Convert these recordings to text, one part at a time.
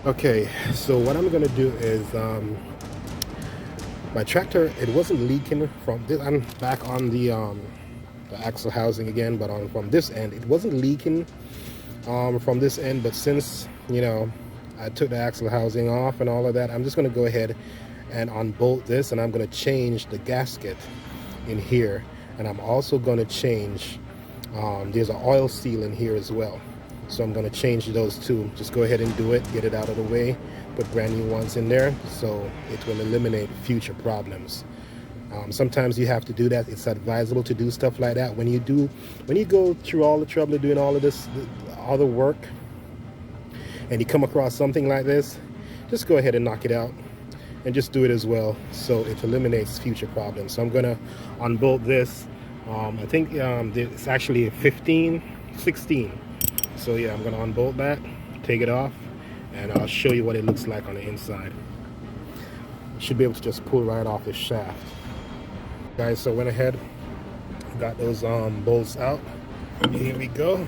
Okay, so what I'm gonna do is my tractor, it wasn't leaking from this. I'm back on the axle housing again, but on from this end it wasn't leaking from this end, but since I took the axle housing off and all of that, I'm just gonna go ahead and unbolt this, and I'm gonna change the gasket in here, and I'm also gonna change there's an oil seal in here as well. So I'm going to change those two. Just go ahead and do it, get it out of the way, put brand new ones in there, so it will eliminate future problems. Sometimes you have to do that. It's advisable to do stuff like that when you go through all the trouble of doing all of this other work, and you come across something like this. Just go ahead and knock it out and just do it as well, so it eliminates future problems. So I'm going to unbolt this. I think it's actually a 15, 16. So yeah, I'm gonna unbolt that, take it off, and I'll show you what it looks like on the inside. You should be able to just pull right off this shaft. Guys, so went ahead, got those bolts out. Here we go.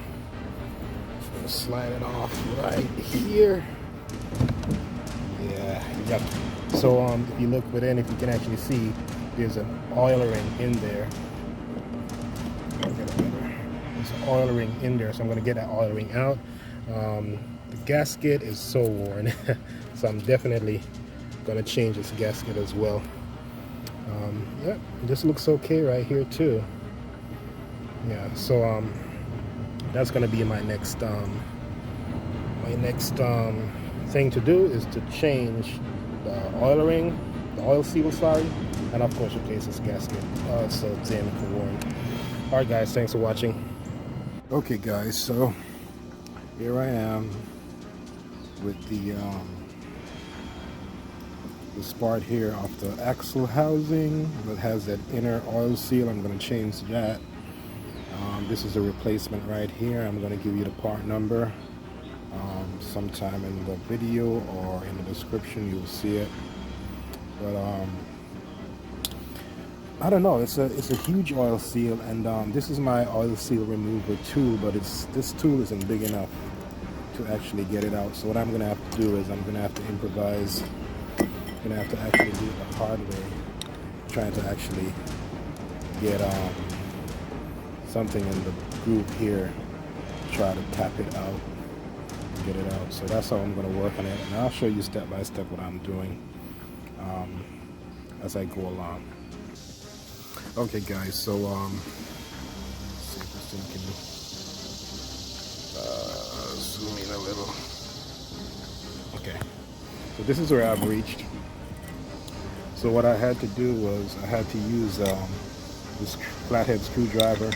Slide it off right here. Yeah, you got. So if you look within, if you can actually see, there's an oil ring in there. There's an oil ring in there, so I'm going to get that oil ring out. The gasket is so worn, so I'm definitely going to change this gasket as well. Yeah, this looks okay right here too. Yeah, so that's going to be my next thing to do, is to change the oil ring, the oil seal, sorry, and of course replace this gasket. It's so damn worn. All right, guys, thanks for watching. Okay, guys, so here I am with this part here off the axle housing that has that inner oil seal. I'm going to change that. This is a replacement right here. I'm going to give you the part number sometime in the video or in the description. You'll see it. But I don't know. It's a huge oil seal, and this is my oil seal remover tool, but this tool isn't big enough to actually get it out. So what I'm going to have to do is I'm going to have to improvise. I'm going to have to actually do it the hard way, trying to actually get something in the groove here, try to tap it out, get it out. So that's how I'm going to work on it, and I'll show you step by step what I'm doing as I go along. Okay, guys, so let's see if this thing can zoom in a little. Okay, so this is where I've reached. So what I had to do was I had to use this flathead screwdriver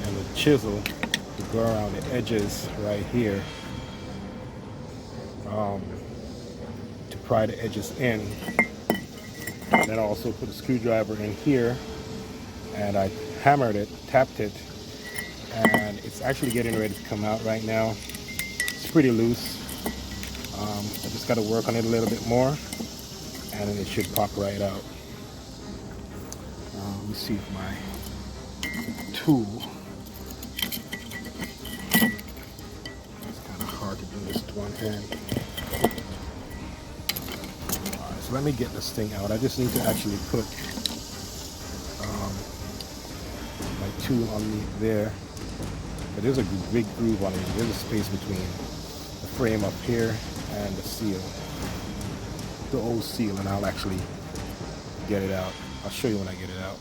and a chisel to go around the edges right here to pry the edges in. And then I also put a screwdriver in here, and I hammered it, tapped it, and it's actually getting ready to come out right now. It's pretty loose. I just got to work on it a little bit more, and then it should pop right out. Let me see if my tool. It's kind of hard to do this with one hand. Alright, so let me get this thing out. I just need to actually put my tool on there. But there's a big groove on it. There's a space between the frame up here and the seal, the old seal, and I'll actually get it out. I'll show you when I get it out.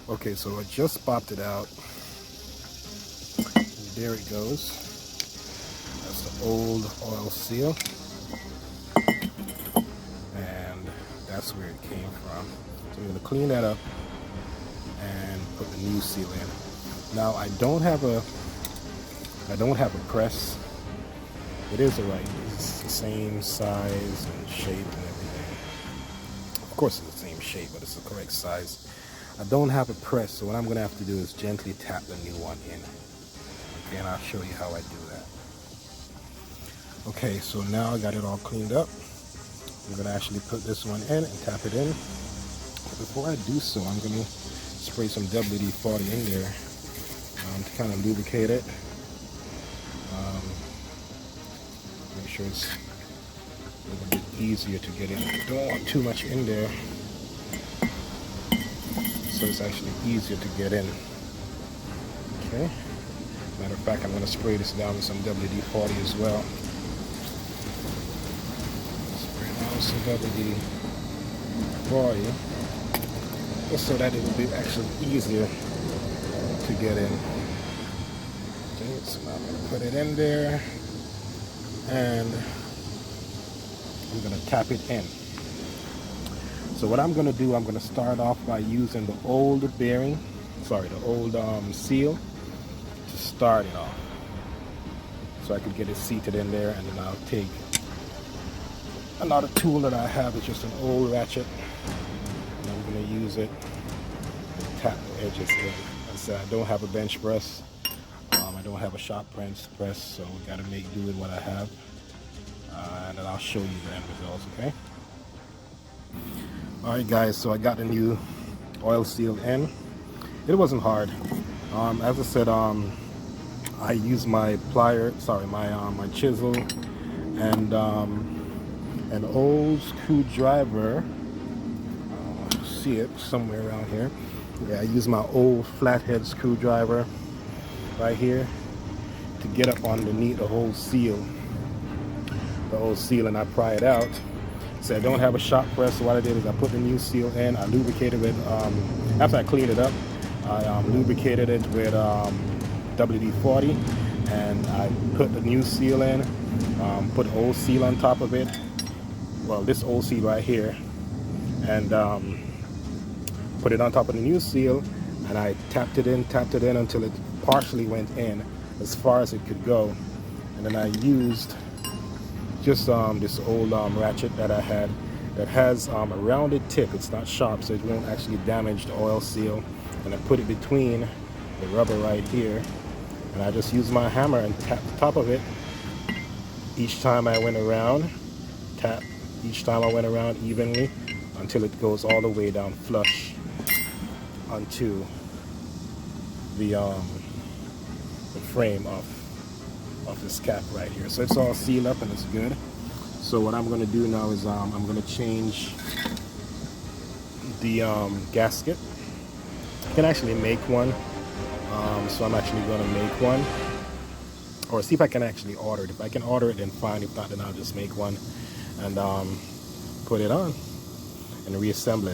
Okay, so I just popped it out. And there it goes. That's the old oil seal. And that's where it came from. So I'm going to clean that up and put the new seal in. Now I don't have a press. It is it's the same size and shape and everything. Of course it's the same shape, but it's the correct size. I don't have a press, so what I'm going to have to do is gently tap the new one in. Okay, and I'll show you how I do that. Okay, so now I got it all cleaned up. I'm going to actually put this one in and tap it in. But before I do so, I'm going to spray some WD-40 in there to kind of lubricate it. Make sure it's a little bit easier to get in. Don't want too much in there, so it's actually easier to get in. Okay. Matter of fact, I'm going to spray this down with some WD-40 as well. Spray down some WD-40 just so that it will be actually easier to get in. Okay, so now I'm going to put it in there, and I'm going to tap it in. So what I'm going to do, I'm going to start off by using the old bearing, sorry, the old seal to start it off. So I could get it seated in there, and then I'll take another tool that I have. It's just an old ratchet, and I'm going to use it to tap the edges in. As I said, I don't have a bench press. I don't have a shop press, so we got to make do with what I have. And then I'll show you the end results, okay? Alright guys, so I got the new oil seal in. It wasn't hard. As I said, I used my my chisel and an old screwdriver. See it somewhere around here. Yeah, I used my old flathead screwdriver right here to get up underneath the whole seal. And I pry it out. So I don't have a shop press, so what I did is I put the new seal in. I lubricated it, after I cleaned it up, I lubricated it with WD-40, and I put the new seal in, put the old seal on top of it, well, this old seal right here, and put it on top of the new seal, and I tapped it in until it partially went in as far as it could go. And then I used just this old ratchet that I had that has a rounded tip. It's not sharp, so it won't actually damage the oil seal. And I put it between the rubber right here, and I just used my hammer and tapped the top of it each time I went around. Tap each time I went around evenly until it goes all the way down flush onto the frame of this cap right here. So it's all sealed up and it's good. So what I'm going to do now is I'm going to change the gasket. I can actually make one, so I'm actually going to make one, or see if I can actually order it. If I can order it, then fine. If not, then I'll just make one and put it on and reassemble it.